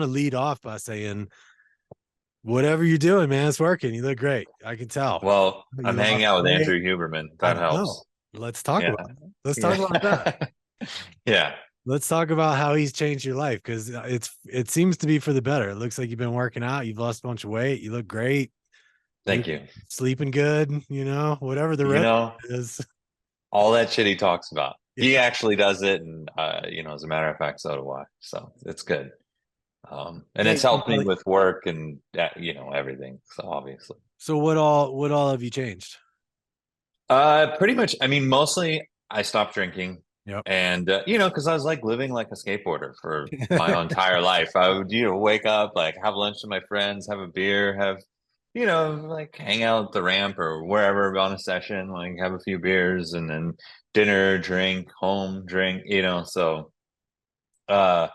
want to lead off by saying, whatever you're doing, man, it's working. You look great. I can tell. Well, You I'm hanging lost out with weight. Andrew Huberman. I That know. helps. Let's talk Yeah. about it. Let's talk about that. Yeah. Yeah. Let's talk about how he's changed your life because it seems to be for the better. It looks like you've been working out. You've lost a bunch of weight. You look great. You're Thank you. sleeping good. Whatever the You remedy know, is. all that shit he talks about. He Yeah. actually does it. And, as a matter of fact, so do I. So it's good. And Yeah. it's helped me with work and, everything. So obviously. So what all have you changed? Pretty much. I mean, mostly I stopped drinking Yep. and, because I was like living like a skateboarder for my entire life. I would, wake up, like have lunch with my friends, have a beer, like hang out at the ramp or wherever on a session, like have a few beers and then dinner, drink, home, drink, so, uh,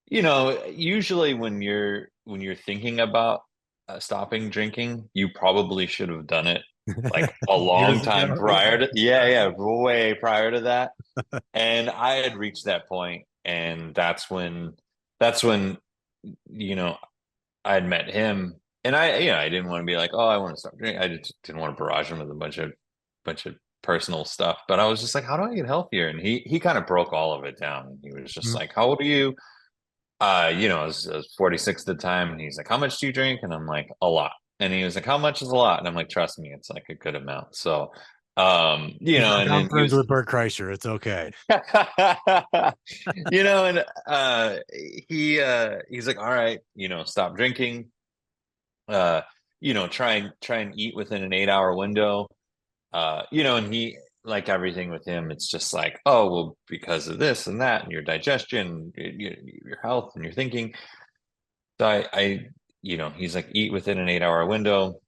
usually when you're thinking about stopping drinking, you probably should have done it like a long Years time ago. Yeah. prior to, yeah, way prior to that. And I had reached that point, and that's when you know I had met him, and I didn't want to be like, oh, I want to stop drinking. I just didn't want to barrage him with a bunch of personal stuff. But I was just like, how do I get healthier? And he kind of broke all of it down. He was just Mm. like, how old are you? I was 46 at the time, and he's like, how much do you drink? And I'm like, a lot. And he was like, how much is a lot? And I'm like, trust me, it's like a good amount. So, He's like, and I'm then he friends was, with Bert Kreischer. It's okay. and he's like, all right, stop drinking. Uh, try and eat within an 8 hour window. And he, like everything with him, it's just like, oh, well, because of this and that, and your digestion, your health, and your thinking. So he's like, eat within an 8 hour window,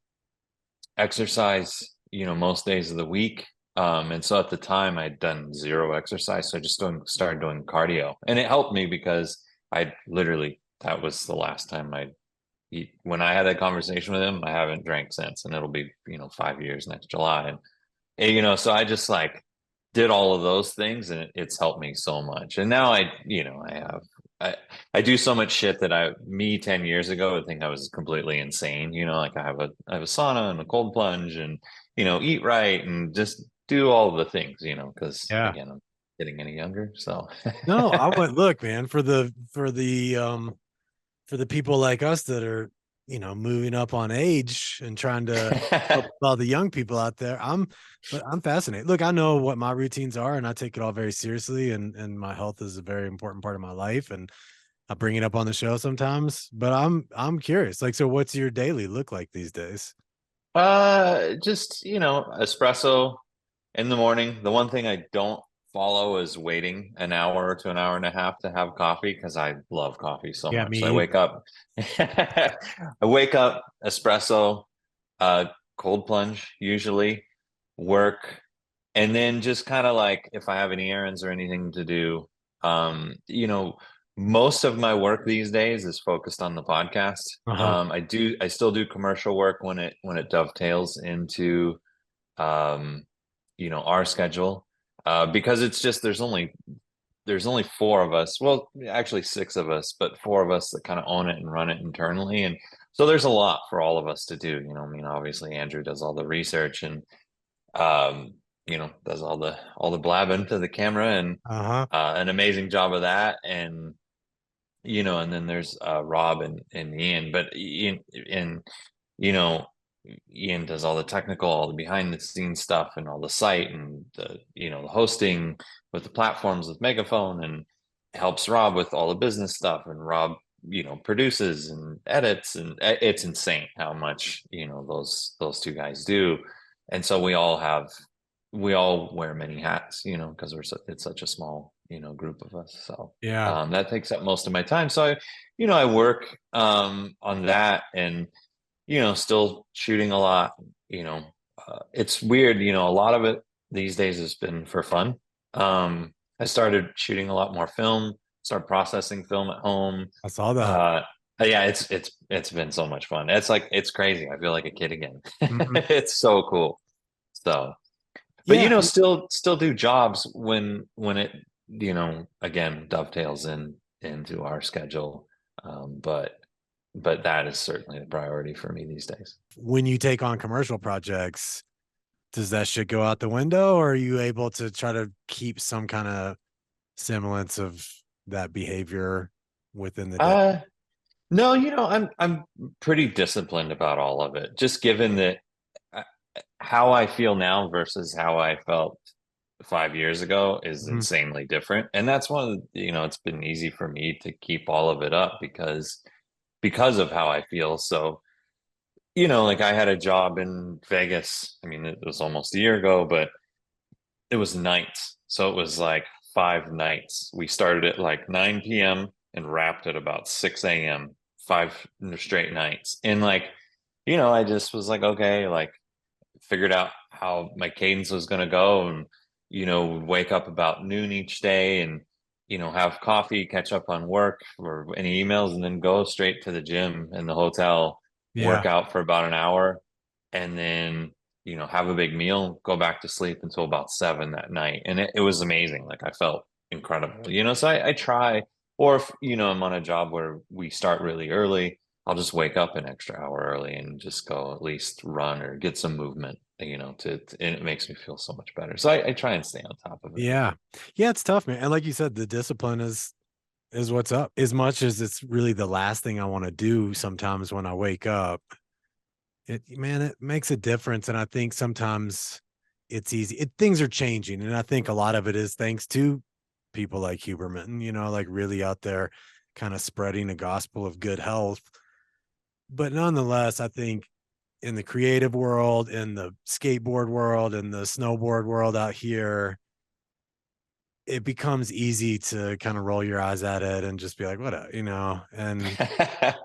exercise, most days of the week. And so at the time I'd done zero exercise. So I just started doing cardio, and it helped me because I literally, that was the last time when I had that conversation with him, I haven't drank since, and it'll be, 5 years next July. And, so I just like did all of those things, and it's helped me so much. And now I I do so much shit that me 10 years ago would think I was completely insane. Like I have a sauna and a cold plunge and, eat right and just do all the things, because Yeah. again, I'm getting any younger. So No, I went look, man, for the people like us that are, moving up on age and trying to help all the young people out there. I'm fascinated. Look, I know what my routines are and I take it all very seriously and my health is a very important part of my life and I bring it up on the show sometimes, but I'm curious. Like, so what's your daily look like these days? just, espresso in the morning. The one thing I don't follow is waiting an hour to an hour and a half to have coffee because I love coffee so Yeah, much. So I me wake either. up, I wake up, espresso, uh, cold plunge usually, work, and then just kind of like if I have any errands or anything to do, um, you know, most of my work these days is focused on the podcast. Uh-huh. I still do commercial work when it dovetails into our schedule, because it's just there's only four of us. Well, actually six of us, but four of us that kind of own it and run it internally. And so there's a lot for all of us to do. I mean, obviously Andrew does all the research and um, does all the blabbing to the camera and Uh-huh. an amazing job of that. And then there's Rob and Ian, but you know, Ian does all the technical, all the behind the scenes stuff and all the site and the hosting with the platforms with Megaphone and helps Rob with all the business stuff. And Rob, produces and edits, and it's insane how much, those two guys do. And so we all wear many hats, because it's such a small, group of us. So Yeah. that takes up most of my time. So I work on that and still shooting a lot. It's weird, a lot of it these days has been for fun. I started shooting a lot more film, start processing film at home. I saw that. Uh, yeah, it's been so much fun. It's like it's crazy. I feel like a kid again. Mhm. It's so cool. So, but Yeah. still do jobs when it again dovetails into our schedule. But that is certainly the priority for me these days. When you take on commercial projects, does that shit go out the window, or are you able to try to keep some kind of semblance of that behavior within the day? Uh no, I'm pretty disciplined about all of it. Just given that uh, how I feel now versus how I felt 5 years ago is Mhm. insanely different. And that's one of it's been easy for me to keep all of it up because of how I feel. So, like I had a job in Vegas. I mean, it was almost a year ago, but it was nights. So it was like 5 nights. We started at like 9 p.m. and wrapped at about 6 a.m., five straight nights. And like, I just was like, okay, like figured out how my cadence was going to go and, wake up about noon each day and, have coffee, catch up on work or any emails, and then go straight to the gym in the hotel, Yeah. work out for about an hour, and then, have a big meal, go back to sleep until about 7 that night. And it was amazing. Like I felt incredible, so I try, or if, I'm on a job where we start really early, I'll just wake up an extra hour early and just go at least run or get some movement, and it makes me feel so much better. So I try and stay on top of it. Yeah. Yeah, it's tough, man. And like you said, the discipline is what's up. As much as it's really the last thing I want to do sometimes when I wake up, it makes a difference. And I think sometimes it's easy. Things are changing. And I think a lot of it is thanks to people like Huberman, like really out there kind of spreading a gospel of good health. But nonetheless, I think in the creative world, in the skateboard world, in the snowboard world out here, it becomes easy to kind of roll your eyes at it and just be like, what, and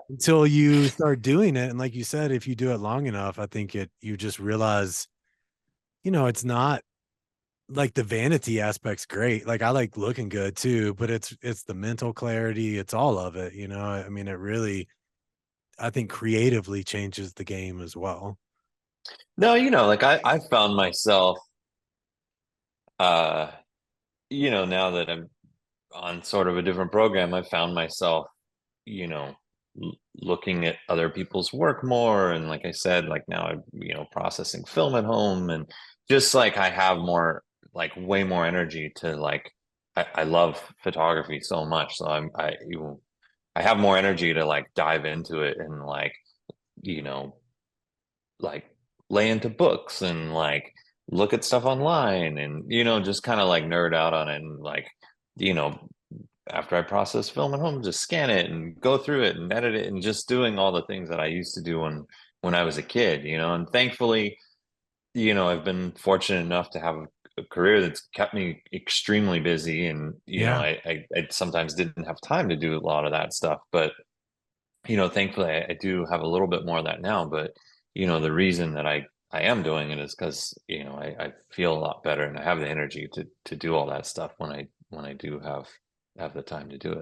until you start doing it. And like you said, if you do it long enough, I think you just realize, it's not like the vanity aspect's great. Like I like looking good too, but it's the mental clarity. It's all of it, I mean, it really, I think creatively changes the game as well. No, like I found myself, uh, now that I'm on sort of a different program, I found myself, you know, looking at other people's work more. And like I said, like now I'm, processing film at home, and just like I have more, like way more energy to like, I love photography so much. So I have more energy to like dive into it and like, you know, like lay into books and like look at stuff online and, just kind of like nerd out on it and like, you know, after I process film at home, just scan it and go through it and edit it and just doing all the things that I used to do when I was a kid, and thankfully, I've been fortunate enough to have a career that's kept me extremely busy and, Yeah. I sometimes didn't have time to do a lot of that stuff, but thankfully I do have a little bit more of that now, but the reason that I am doing it is because, I feel a lot better and I have the energy to do all that stuff when I do have the time to do it.